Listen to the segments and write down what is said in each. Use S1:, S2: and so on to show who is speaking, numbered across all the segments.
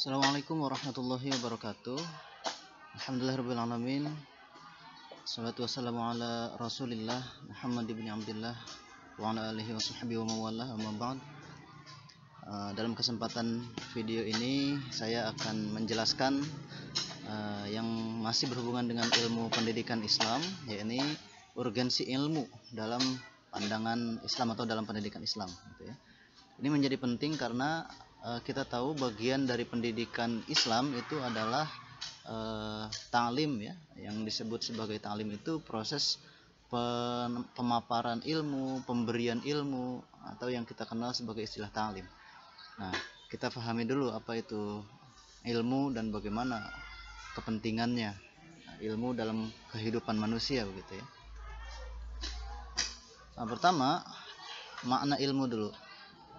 S1: Assalamualaikum warahmatullahi wabarakatuh. Alhamdulillahirrabbilalamin. Salatu wassalamu ala rasulillah Muhammad ibn Abdullah wa ala alihi wa sahbihi wa mawalah, amma ba'd. Dalam kesempatan video ini saya akan menjelaskan yang masih berhubungan dengan ilmu pendidikan Islam, yakni urgensi ilmu dalam pandangan Islam atau dalam pendidikan Islam gitu ya. Ini menjadi penting karena kita tahu bagian dari pendidikan Islam itu adalah ta'lim ya. Yang disebut sebagai ta'lim itu proses pemaparan ilmu, pemberian ilmu, atau yang kita kenal sebagai istilah ta'lim. Nah, kita pahami dulu apa itu ilmu dan bagaimana kepentingannya ilmu dalam kehidupan manusia begitu ya. Nah, pertama makna ilmu dulu.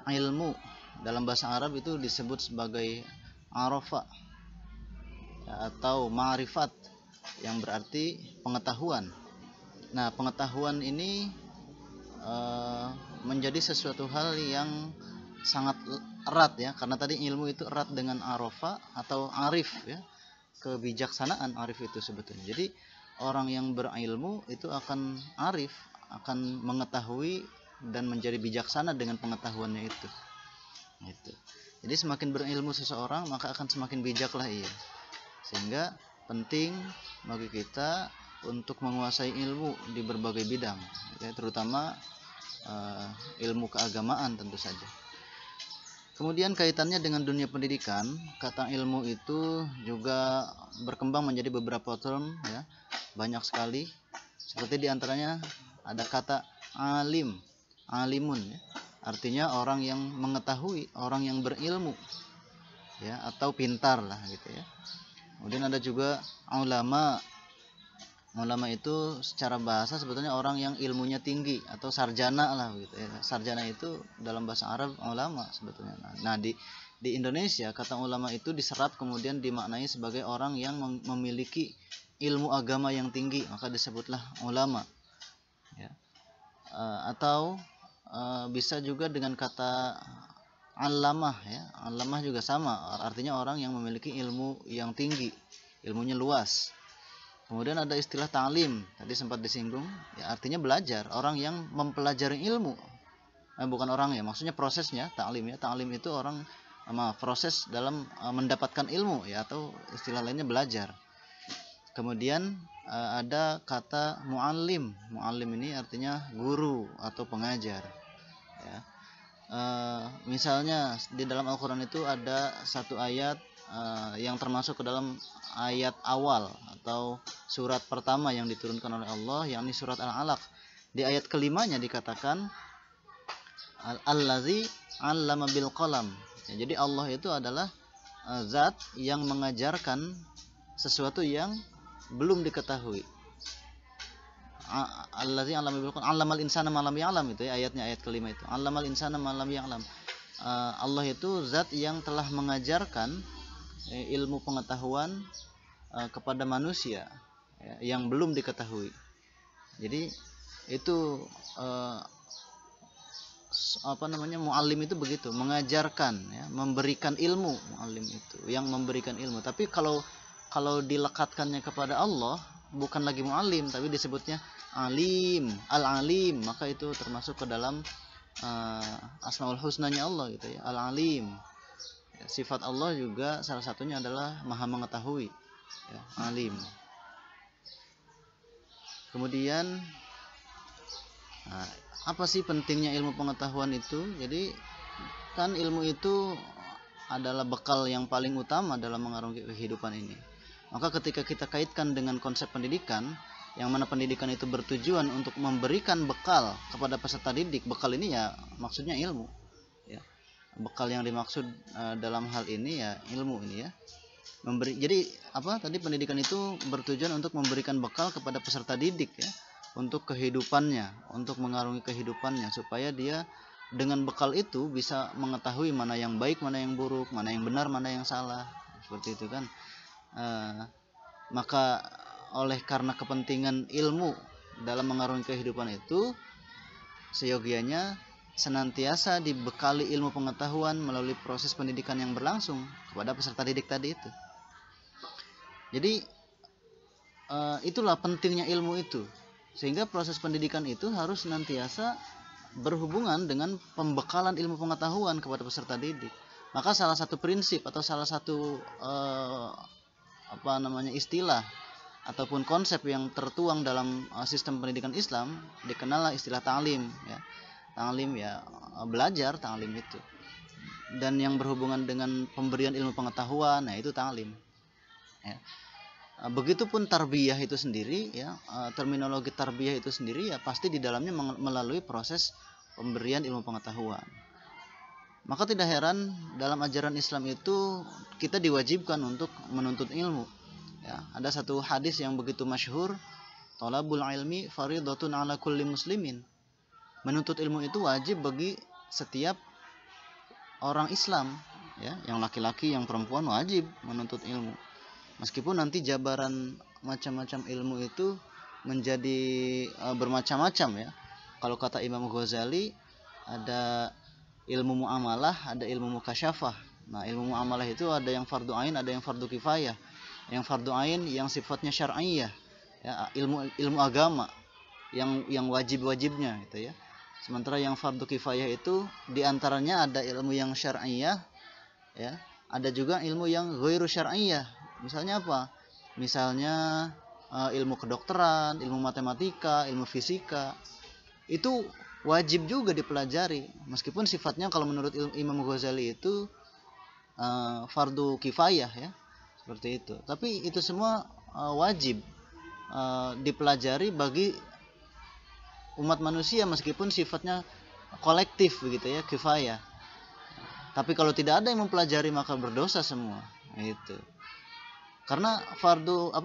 S1: Ilmu dalam bahasa Arab itu disebut sebagai arafa ya, atau ma'rifat, yang berarti pengetahuan. Nah, pengetahuan ini menjadi sesuatu hal yang sangat erat ya, karena tadi ilmu itu erat dengan arafa atau arif ya, kebijaksanaan arif itu sebetulnya. Jadi orang yang berilmu itu akan arif, akan mengetahui dan menjadi bijaksana dengan pengetahuannya itu. Jadi semakin berilmu seseorang maka akan semakin bijaklah ia. Sehingga penting bagi kita untuk menguasai ilmu di berbagai bidang, ya, terutama ilmu keagamaan tentu saja. Kemudian kaitannya dengan dunia pendidikan, kata ilmu itu juga berkembang menjadi beberapa term ya, banyak sekali. Seperti diantaranya ada kata alim, alimun ya, artinya orang yang mengetahui, orang yang berilmu ya, atau pintar lah gitu ya. Kemudian ada juga ulama. Ulama itu secara bahasa sebetulnya orang yang ilmunya tinggi atau sarjana lah gitu ya. Sarjana itu dalam bahasa Arab ulama sebetulnya. Nah, di Indonesia kata ulama itu diserap kemudian dimaknai sebagai orang yang memiliki ilmu agama yang tinggi, maka disebutlah ulama ya. Atau bisa juga dengan kata allamah ya. Allamah juga sama, artinya orang yang memiliki ilmu yang tinggi, ilmunya luas. Kemudian ada istilah ta'lim, tadi sempat disinggung ya, artinya belajar, orang yang mempelajari ilmu. Bukan orang ya, maksudnya prosesnya ta'lim ya. Ta'lim itu orang proses dalam mendapatkan ilmu ya, atau istilah lainnya belajar. Kemudian ada kata muallim. Muallim ini artinya guru atau pengajar ya. Misalnya di dalam Al-Quran itu ada satu ayat yang termasuk ke dalam ayat awal atau surat pertama yang diturunkan oleh Allah, yakni surat Al-Alaq. Di ayat kelimanya dikatakan Allazi 'allama bil qalam ya, jadi Allah itu adalah zat yang mengajarkan sesuatu yang belum diketahui. Allazi 'allama bil qalam 'allamal insana ma lam ya'lam, itu ya ayatnya, ayat kelima itu. 'Allamal insana ma lam ya'lam. Allah itu zat yang telah mengajarkan ilmu pengetahuan kepada manusia ya, yang belum diketahui. Jadi itu muallim itu begitu, mengajarkan ya, memberikan ilmu. Muallim itu yang memberikan ilmu. Tapi kalau dilekatkannya kepada Allah, bukan lagi muallim tapi disebutnya alim, al-alim, maka itu termasuk ke dalam asmaul husnanya Allah gitu ya, al-alim. Sifat Allah juga salah satunya adalah maha mengetahui ya, alim. Kemudian apa sih pentingnya ilmu pengetahuan itu? Jadi kan ilmu itu adalah bekal yang paling utama dalam mengarungi kehidupan ini. Maka ketika kita kaitkan dengan konsep pendidikan, yang mana pendidikan itu bertujuan untuk memberikan bekal kepada peserta didik, bekal ini ya maksudnya ilmu ya. Bekal yang dimaksud dalam hal ini ya ilmu ini ya. Jadi tadi pendidikan itu bertujuan untuk memberikan bekal kepada peserta didik ya, untuk kehidupannya, untuk mengarungi kehidupannya, supaya dia dengan bekal itu bisa mengetahui mana yang baik, mana yang buruk, mana yang benar, mana yang salah, seperti itu kan. Maka karena kepentingan ilmu dalam mengarungi kehidupan itu, seyogianya senantiasa dibekali ilmu pengetahuan melalui proses pendidikan yang berlangsung kepada peserta didik tadi itu. Jadi itulah pentingnya ilmu itu, sehingga proses pendidikan itu harus senantiasa berhubungan dengan pembekalan ilmu pengetahuan kepada peserta didik. Maka salah satu prinsip atau salah satu istilah ataupun konsep yang tertuang dalam sistem pendidikan Islam dikenallah istilah ta'lim ya. Ta'lim ya belajar, ta'lim itu. Dan yang berhubungan dengan pemberian ilmu pengetahuan, nah itu ta'lim. Ya. Begitupun tarbiyah itu sendiri ya, terminologi tarbiyah itu sendiri ya pasti di dalamnya melalui proses pemberian ilmu pengetahuan. Maka tidak heran dalam ajaran Islam itu kita diwajibkan untuk menuntut ilmu. Ya, ada satu hadis yang begitu masyhur, thalabul ilmi fardhatun ala kulli muslimin. Menuntut ilmu itu wajib bagi setiap orang Islam, ya, yang laki-laki, yang perempuan wajib menuntut ilmu. Meskipun nanti jabaran macam-macam ilmu itu menjadi bermacam-macam ya. Kalau kata Imam Ghazali ada ilmu muamalah, ada ilmu mukasyafah. Nah, ilmu muamalah itu ada yang fardu ain, ada yang fardu kifayah. Yang fardu ain yang sifatnya syar'iyah, ya, ilmu agama yang wajib-wajibnya gitu ya. Sementara yang fardu kifayah itu diantaranya ada ilmu yang syar'iyah, ya, ada juga ilmu yang ghairu syar'iyah. Misalnya apa? Misalnya ilmu kedokteran, ilmu matematika, ilmu fisika. Itu wajib juga dipelajari. Meskipun sifatnya kalau menurut Imam Ghazali itu fardu kifayah ya. Seperti itu. Tapi itu semua wajib dipelajari bagi umat manusia meskipun sifatnya kolektif begitu ya, kifayah. Tapi kalau tidak ada yang mempelajari maka berdosa semua. Itu. Karena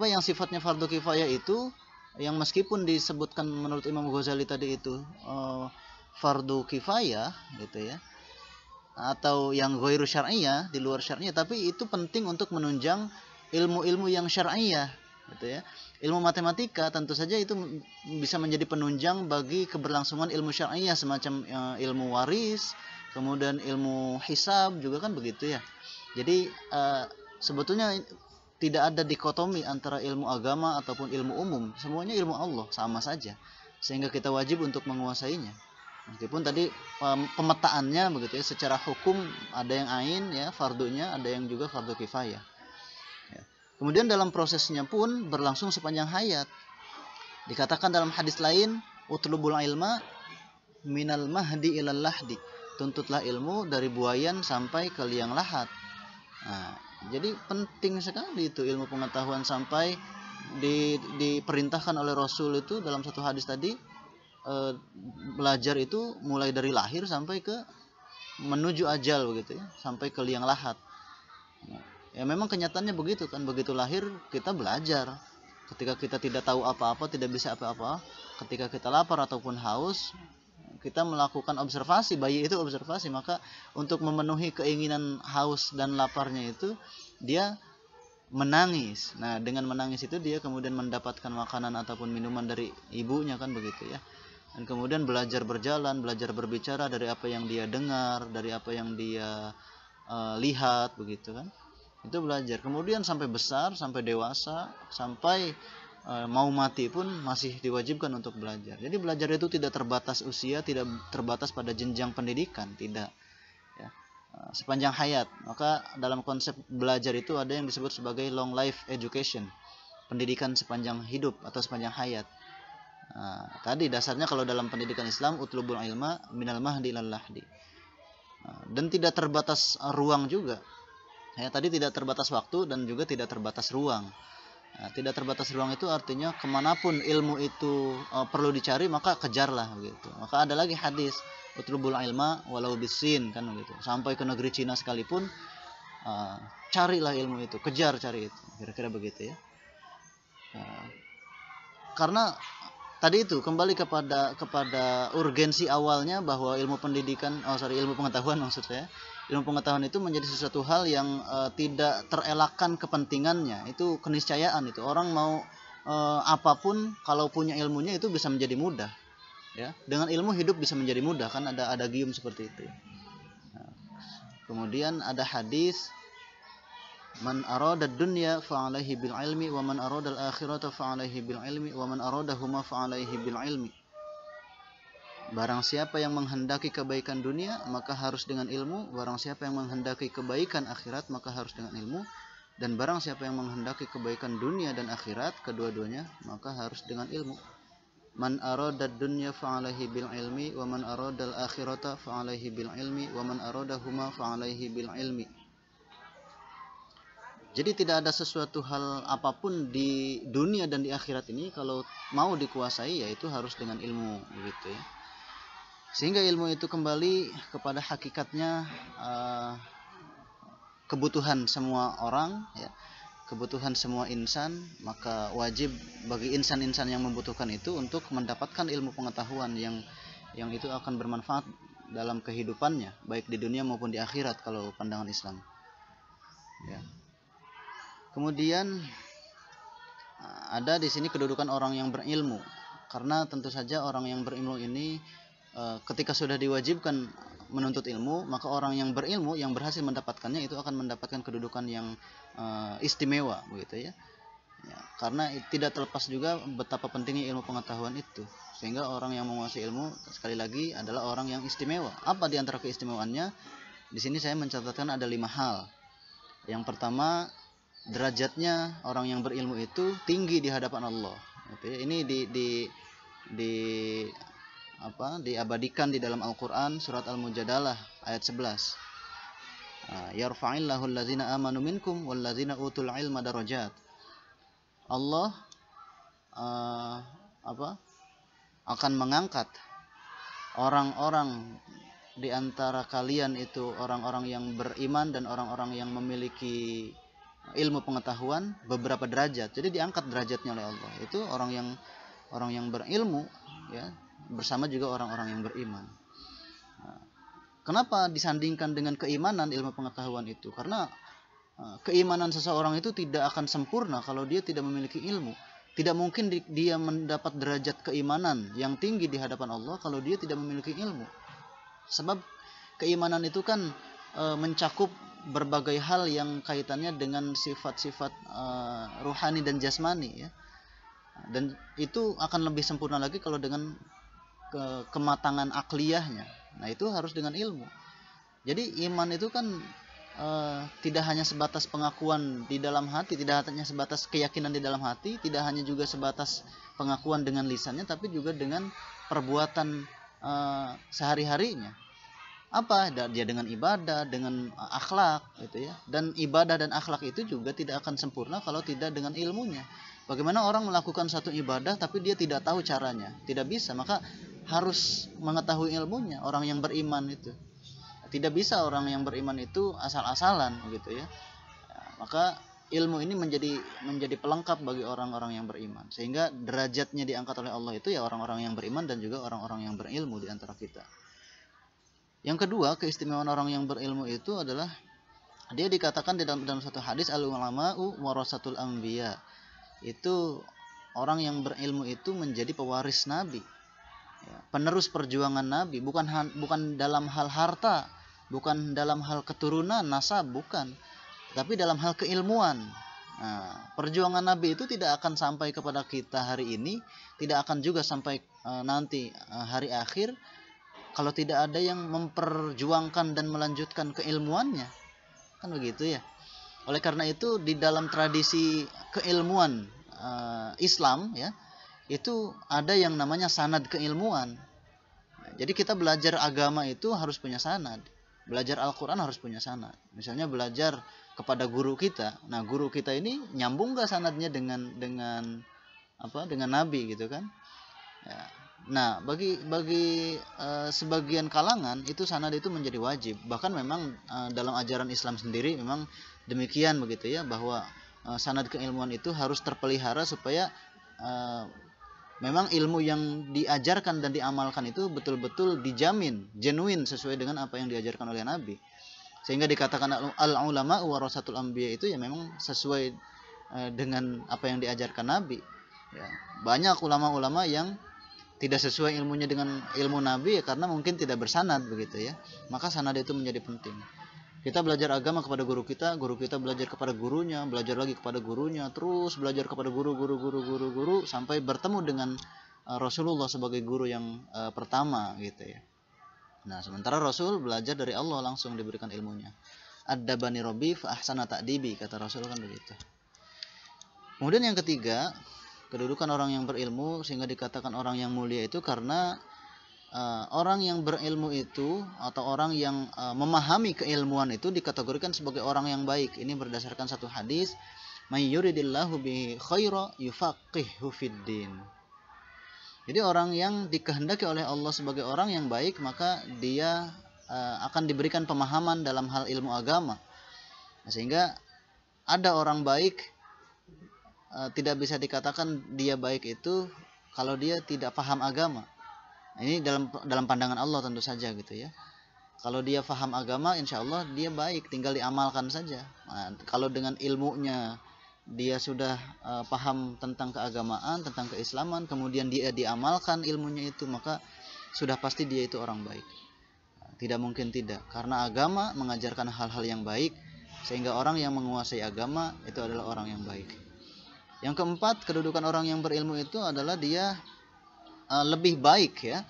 S1: yang sifatnya fardu kifayah itu yang meskipun disebutkan menurut Imam Ghazali tadi itu fardu kifayah gitu ya, atau yang ghairu syar'iyah, di luar syar'iyah, tapi itu penting untuk menunjang ilmu-ilmu yang syar'iyah gitu ya. Ilmu matematika tentu saja itu bisa menjadi penunjang bagi keberlangsungan ilmu syar'iyah semacam ilmu waris, kemudian ilmu hisab juga kan begitu ya. Jadi sebetulnya tidak ada dikotomi antara ilmu agama ataupun ilmu umum. Semuanya ilmu Allah, sama saja. Sehingga kita wajib untuk menguasainya. Meskipun tadi pemetaannya begitu ya, secara hukum ada yang ain ya, fardunya, ada yang juga fardu kifayah. Ya. Kemudian dalam prosesnya pun berlangsung sepanjang hayat. Dikatakan dalam hadis lain, utlubul ilma minal mahdi ilal lahdi. Tuntutlah ilmu dari buayan sampai ke liang lahat. Nah, jadi penting sekali itu ilmu pengetahuan sampai diperintahkan oleh Rasul itu dalam satu hadis tadi, belajar itu mulai dari lahir sampai ke menuju ajal begitu ya, sampai ke liang lahat. Ya memang kenyataannya begitu kan, begitu lahir kita belajar. Ketika kita tidak tahu apa-apa, tidak bisa apa-apa, ketika kita lapar ataupun haus, kita melakukan observasi, bayi itu observasi, maka untuk memenuhi keinginan haus dan laparnya itu dia menangis. Nah, dengan menangis itu dia kemudian mendapatkan makanan ataupun minuman dari ibunya kan begitu ya. Dan kemudian belajar berjalan, belajar berbicara dari apa yang dia dengar, dari apa yang dia lihat begitu kan. Itu belajar. Kemudian sampai besar, sampai dewasa, sampai mau mati pun masih diwajibkan untuk belajar. Jadi belajar itu tidak terbatas usia, tidak terbatas pada jenjang pendidikan, tidak. Ya. Sepanjang hayat. Maka dalam konsep belajar itu ada yang disebut sebagai long life education, pendidikan sepanjang hidup atau sepanjang hayat. Tadi dasarnya kalau dalam pendidikan Islam utlubul ilma minal mahdi ilal lahdi. Dan tidak terbatas ruang juga. Ya, tadi tidak terbatas waktu dan juga tidak terbatas ruang. Nah, tidak terbatas ruang itu artinya kemanapun ilmu itu perlu dicari maka kejarlah gitu. Maka ada lagi hadis utlubul ilma walau bisin kan gitu. Sampai ke negeri Cina sekalipun carilah ilmu itu, kejar cari itu. Kira-kira begitu ya. Karena tadi itu kembali kepada urgensi awalnya bahwa ilmu pengetahuan maksud saya. Ilmu pengetahuan itu menjadi sesuatu hal yang tidak terelakkan kepentingannya. Itu keniscayaan itu. Orang mau apapun kalau punya ilmunya itu bisa menjadi mudah. ya. Dengan ilmu hidup bisa menjadi mudah, kan ada adagium seperti itu. Nah, kemudian ada hadis, man arada dunya fa alaihi bil ilmi wa man arada al akhirata fa alaihi bil ilmi wa man aradahuma fa alaihi bil ilmi. Barang siapa yang menghendaki kebaikan dunia, maka harus dengan ilmu. Barang siapa yang menghendaki kebaikan akhirat, maka harus dengan ilmu. Dan barang siapa yang menghendaki kebaikan dunia dan akhirat, kedua-duanya, maka harus dengan ilmu. Man arada dunya fa alaihi bil ilmi wa man arada al akhirata fa alaihi bil ilmi wa man aradahuma fa alaihi bil ilmi. Jadi tidak ada sesuatu hal apapun di dunia dan di akhirat ini kalau mau dikuasai, yaitu harus dengan ilmu, begitu ya. Sehingga ilmu itu kembali kepada hakikatnya, kebutuhan semua orang, ya, kebutuhan semua insan. Maka wajib bagi insan-insan yang membutuhkan itu untuk mendapatkan ilmu pengetahuan yang itu akan bermanfaat dalam kehidupannya, baik di dunia maupun di akhirat kalau pandangan Islam, ya. Kemudian ada di sini kedudukan orang yang berilmu, karena tentu saja orang yang berilmu ini ketika sudah diwajibkan menuntut ilmu, maka orang yang berilmu yang berhasil mendapatkannya itu akan mendapatkan kedudukan yang istimewa, begitu ya. Ya, karena tidak terlepas juga betapa pentingnya ilmu pengetahuan itu, sehingga orang yang menguasai ilmu sekali lagi adalah orang yang istimewa. Apa di antara keistimewaannya? Di sini saya mencatatkan ada 5 hal. Yang pertama, derajatnya orang yang berilmu itu tinggi di hadapan Allah. Gitu ya. Ini diabadikan di dalam Al-Quran surat Al-Mujadalah ayat 11. Yarfa'illahu allazina amanu minkum wallazina utul ilma darajat. Allah akan mengangkat orang-orang di antara kalian itu, orang-orang yang beriman dan orang-orang yang memiliki ilmu pengetahuan, beberapa derajat. Jadi diangkat derajatnya oleh Allah. Itu orang yang berilmu, ya, bersama juga orang-orang yang beriman. Nah, kenapa disandingkan dengan keimanan ilmu pengetahuan itu? Karena keimanan seseorang itu tidak akan sempurna kalau dia tidak memiliki ilmu. Tidak mungkin dia mendapat derajat keimanan yang tinggi di hadapan Allah kalau dia tidak memiliki ilmu. Sebab keimanan itu kan mencakup berbagai hal yang kaitannya dengan sifat-sifat ruhani dan jasmani, ya. Dan itu akan lebih sempurna lagi kalau dengan kematangan akliyahnya. Nah, itu harus dengan ilmu. Jadi iman itu kan tidak hanya sebatas pengakuan di dalam hati, tidak hanya sebatas keyakinan di dalam hati, tidak hanya juga sebatas pengakuan dengan lisannya, tapi juga dengan perbuatan sehari-harinya. Apa? Dia dengan ibadah, dengan akhlak, gitu ya. Dan ibadah dan akhlak itu juga tidak akan sempurna kalau tidak dengan ilmunya. Bagaimana orang melakukan satu ibadah tapi dia tidak tahu caranya? Tidak bisa, maka harus mengetahui ilmunya. Orang yang beriman itu tidak bisa, orang yang beriman itu asal-asalan, gitu ya. Maka ilmu ini menjadi pelengkap bagi orang-orang yang beriman, sehingga derajatnya diangkat oleh Allah itu ya orang-orang yang beriman dan juga orang-orang yang berilmu di antara kita. Yang kedua, keistimewaan orang yang berilmu itu adalah dia dikatakan di dalam satu hadis, al-ulama'u warasatul anbiya. Itu orang yang berilmu itu menjadi pewaris Nabi, ya, penerus perjuangan Nabi, bukan dalam hal harta, bukan dalam hal keturunan, nasab, bukan, tapi dalam hal keilmuan. Nah, perjuangan Nabi itu tidak akan sampai kepada kita hari ini, tidak akan juga sampai nanti hari akhir kalau tidak ada yang memperjuangkan dan melanjutkan keilmuannya, kan begitu ya. Oleh karena itu di dalam tradisi keilmuan Islam, ya, itu ada yang namanya sanad keilmuan. Jadi kita belajar agama itu harus punya sanad. Belajar Al-Quran harus punya sanad. Misalnya belajar kepada guru kita. Nah, guru kita ini nyambung gak sanadnya dengan Nabi, gitu kan? Ya. Nah, bagi sebagian kalangan itu sanad itu menjadi wajib. Bahkan memang dalam ajaran Islam sendiri memang demikian, begitu ya, bahwa sanad keilmuan itu harus terpelihara supaya memang ilmu yang diajarkan dan diamalkan itu betul-betul dijamin, genuine, sesuai dengan apa yang diajarkan oleh Nabi. Sehingga dikatakan al-ulama warasatul anbiya itu ya memang sesuai dengan apa yang diajarkan Nabi. Ya. Banyak ulama-ulama yang tidak sesuai ilmunya dengan ilmu Nabi, ya karena mungkin tidak bersanad begitu ya. Maka sanad itu menjadi penting. Kita belajar agama kepada guru kita belajar kepada gurunya, belajar lagi kepada gurunya, terus belajar kepada guru sampai bertemu dengan Rasulullah sebagai guru yang pertama gitu ya. Nah, sementara Rasul belajar dari Allah, langsung diberikan ilmunya. Addabani Rabbi fa ahsana ta'dibi, kata Rasul kan begitu. Kemudian yang ketiga, kedudukan orang yang berilmu sehingga dikatakan orang yang mulia itu karena orang yang berilmu itu atau orang yang memahami keilmuan itu dikategorikan sebagai orang yang baik. Ini berdasarkan satu hadis, may yuridillahu bihi khaira yufaqihu fiddin. Jadi orang yang dikehendaki oleh Allah sebagai orang yang baik, maka dia akan diberikan pemahaman dalam hal ilmu agama. Nah, sehingga ada orang baik, tidak bisa dikatakan dia baik itu kalau dia tidak paham agama. Ini dalam pandangan Allah tentu saja gitu ya. Kalau dia paham agama, insya Allah dia baik, tinggal diamalkan saja. Nah, kalau dengan ilmunya dia sudah paham tentang keagamaan, tentang keislaman, kemudian dia diamalkan ilmunya itu, maka sudah pasti dia itu orang baik. Tidak mungkin tidak, karena agama mengajarkan hal-hal yang baik, sehingga orang yang menguasai agama itu adalah orang yang baik. Yang keempat, kedudukan orang yang berilmu itu adalah dia lebih baik ya.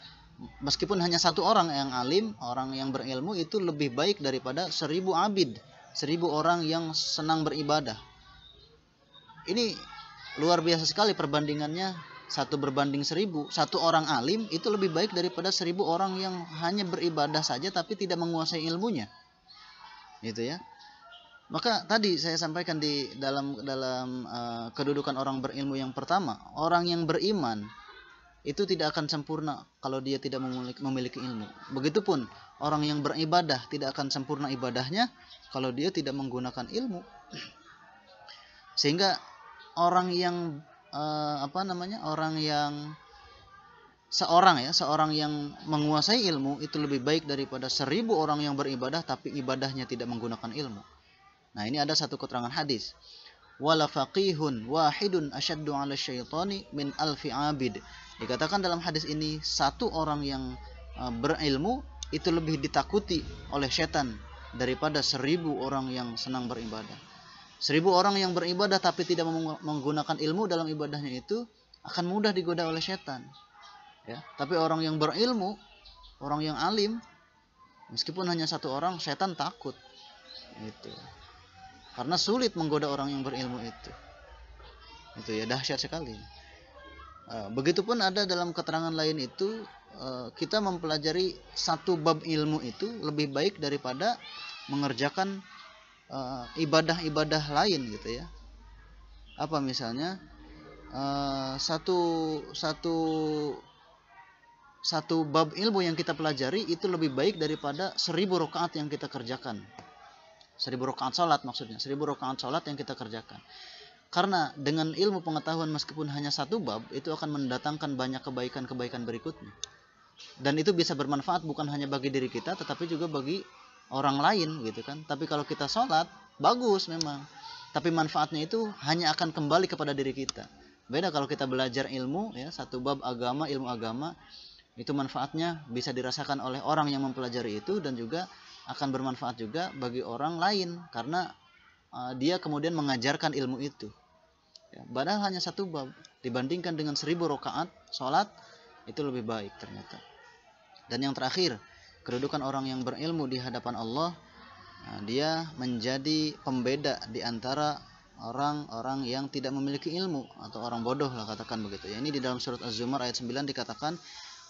S1: Meskipun hanya satu orang yang alim, orang yang berilmu itu lebih baik daripada 1000 abid, 1000 orang yang senang beribadah. Ini luar biasa sekali perbandingannya, 1 berbanding 1000. Satu orang alim itu lebih baik daripada 1000 orang yang hanya beribadah saja tapi tidak menguasai ilmunya, gitu ya. Maka tadi saya sampaikan di dalam kedudukan orang berilmu yang pertama, orang yang beriman itu tidak akan sempurna kalau dia tidak memiliki ilmu. Begitupun orang yang beribadah tidak akan sempurna ibadahnya kalau dia tidak menggunakan ilmu. Sehingga orang yang seorang yang menguasai ilmu itu lebih baik daripada 1000 orang yang beribadah tapi ibadahnya tidak menggunakan ilmu. Nah, ini ada satu keterangan hadis. Wala faqihun wahidun asyaddu 'ala syaitani min alfi 'abid. Dikatakan dalam hadis ini, satu orang yang berilmu itu lebih ditakuti oleh setan daripada 1000 orang yang senang beribadah. 1000 orang yang beribadah tapi tidak menggunakan ilmu dalam ibadahnya itu akan mudah digoda oleh setan. Ya, tapi orang yang berilmu, orang yang alim, meskipun hanya satu orang, setan takut. Itu. Karena sulit menggoda orang yang berilmu itu. Itu ya, dahsyat sekali. Begitupun ada dalam keterangan lain itu, kita mempelajari satu bab ilmu itu lebih baik daripada mengerjakan ibadah-ibadah lain gitu ya. Apa misalnya satu bab ilmu yang kita pelajari itu lebih baik daripada 1000 rakaat yang kita kerjakan. 1000 rakaat salat maksudnya, 1000 rakaat salat yang kita kerjakan. Karena dengan ilmu pengetahuan meskipun hanya satu bab itu akan mendatangkan banyak kebaikan-kebaikan berikutnya. Dan itu bisa bermanfaat bukan hanya bagi diri kita tetapi juga bagi orang lain gitu kan. Tapi kalau kita sholat bagus memang, tapi manfaatnya itu hanya akan kembali kepada diri kita. Beda kalau kita belajar ilmu ya, satu bab agama, ilmu agama, itu manfaatnya bisa dirasakan oleh orang yang mempelajari itu dan juga akan bermanfaat juga bagi orang lain karena dia kemudian mengajarkan ilmu itu ya, padahal hanya satu bab dibandingkan dengan 1000 rakaat sholat itu lebih baik ternyata. Dan yang terakhir, kedudukan orang yang berilmu di hadapan Allah, dia menjadi pembeda di antara orang-orang yang tidak memiliki ilmu atau orang bodoh lah katakan begitu ya. Ini di dalam surat Az-Zumar ayat 9 dikatakan,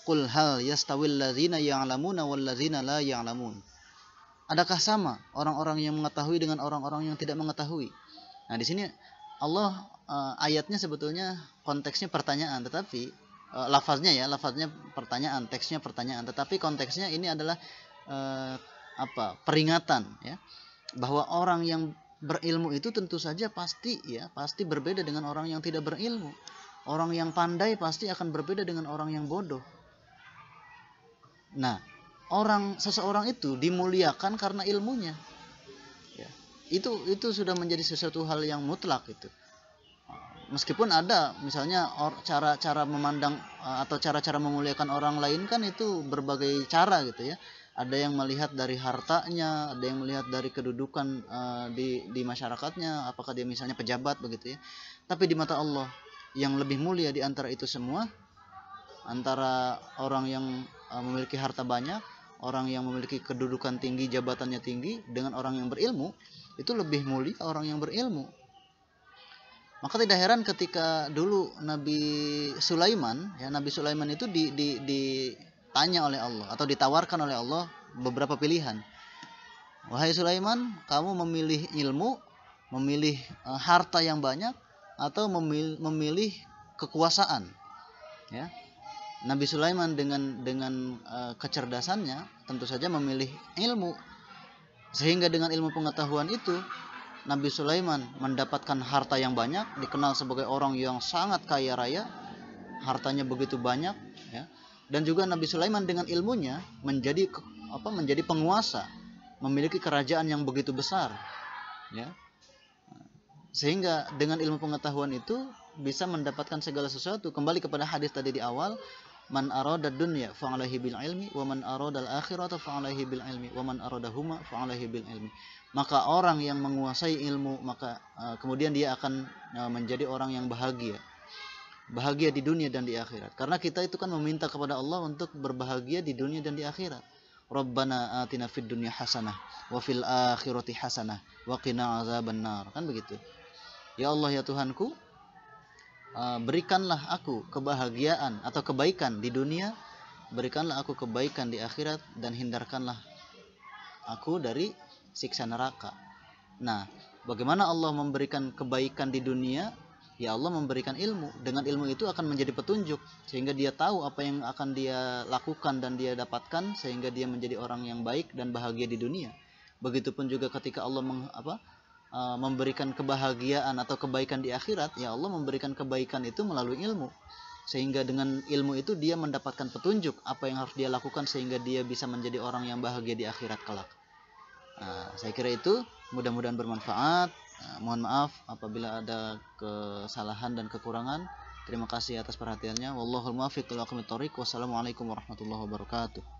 S1: qul hal yastawil ladzina ya'lamuna wal ladzina la ya'lamun. Adakah sama orang-orang yang mengetahui dengan orang-orang yang tidak mengetahui? Nah, di sini Allah ayatnya sebetulnya konteksnya pertanyaan, tetapi lafaznya pertanyaan, teksnya pertanyaan, tetapi konteksnya ini adalah peringatan ya, bahwa orang yang berilmu itu tentu saja pasti berbeda dengan orang yang tidak berilmu. Orang yang pandai pasti akan berbeda dengan orang yang bodoh. Nah, seseorang itu dimuliakan karena ilmunya. Ya, itu sudah menjadi sesuatu hal yang mutlak itu. meskipun ada misalnya cara-cara memandang atau cara-cara memuliakan orang lain kan itu berbagai cara gitu ya. Ada yang melihat dari hartanya, ada yang melihat dari kedudukan di masyarakatnya, apakah dia misalnya pejabat begitu ya. Tapi di mata Allah yang lebih mulia di antara itu semua, antara orang yang memiliki harta banyak, orang yang memiliki kedudukan tinggi, jabatannya tinggi, dengan orang yang berilmu, itu lebih mulia orang yang berilmu. Maka tidak heran ketika dulu Nabi Sulaiman, ya, Nabi Sulaiman itu ditanya oleh Allah atau ditawarkan oleh Allah beberapa pilihan. Wahai Sulaiman, kamu memilih ilmu, memilih harta yang banyak, atau memilih kekuasaan. Ya. Nabi Sulaiman dengan kecerdasannya tentu saja memilih ilmu, sehingga dengan ilmu pengetahuan itu Nabi Sulaiman mendapatkan harta yang banyak, dikenal sebagai orang yang sangat kaya raya, hartanya begitu banyak, ya. Dan juga Nabi Sulaiman dengan ilmunya menjadi penguasa, memiliki kerajaan yang begitu besar, ya. Sehingga dengan ilmu pengetahuan itu bisa mendapatkan segala sesuatu. Kembali kepada hadis tadi di awal, man arada dunya fa'alaihi bil ilmi wa man arada al akhirata fa'alaihi bil ilmi wa man aradahuma fa'alaihi bil ilmi. Maka orang yang menguasai ilmu, maka kemudian dia akan menjadi orang yang bahagia di dunia dan di akhirat. Karena kita itu kan meminta kepada Allah untuk berbahagia di dunia dan di akhirat. Rabbana atina fid dunya hasanah wa fil akhirati hasanah wa qina azabannar. Kan begitu. Ya Allah ya Tuhanku, berikanlah aku kebahagiaan atau kebaikan di dunia, berikanlah aku kebaikan di akhirat, dan hindarkanlah aku dari siksa neraka. Nah, bagaimana Allah memberikan kebaikan di dunia? Ya Allah memberikan ilmu. Dengan ilmu itu akan menjadi petunjuk, sehingga dia tahu apa yang akan dia lakukan dan dia dapatkan, sehingga dia menjadi orang yang baik dan bahagia di dunia. Begitupun juga ketika Allah memberikan kebahagiaan atau kebaikan di akhirat, ya Allah memberikan kebaikan itu melalui ilmu, sehingga dengan ilmu itu dia mendapatkan petunjuk apa yang harus dia lakukan, sehingga dia bisa menjadi orang yang bahagia di akhirat kelak. Saya kira itu mudah-mudahan bermanfaat. Mohon maaf apabila ada kesalahan dan kekurangan. Terima kasih atas perhatiannya. Wallahul muwaffiq ila aqwamit thoriq. Wassalamualaikum warahmatullahi wabarakatuh.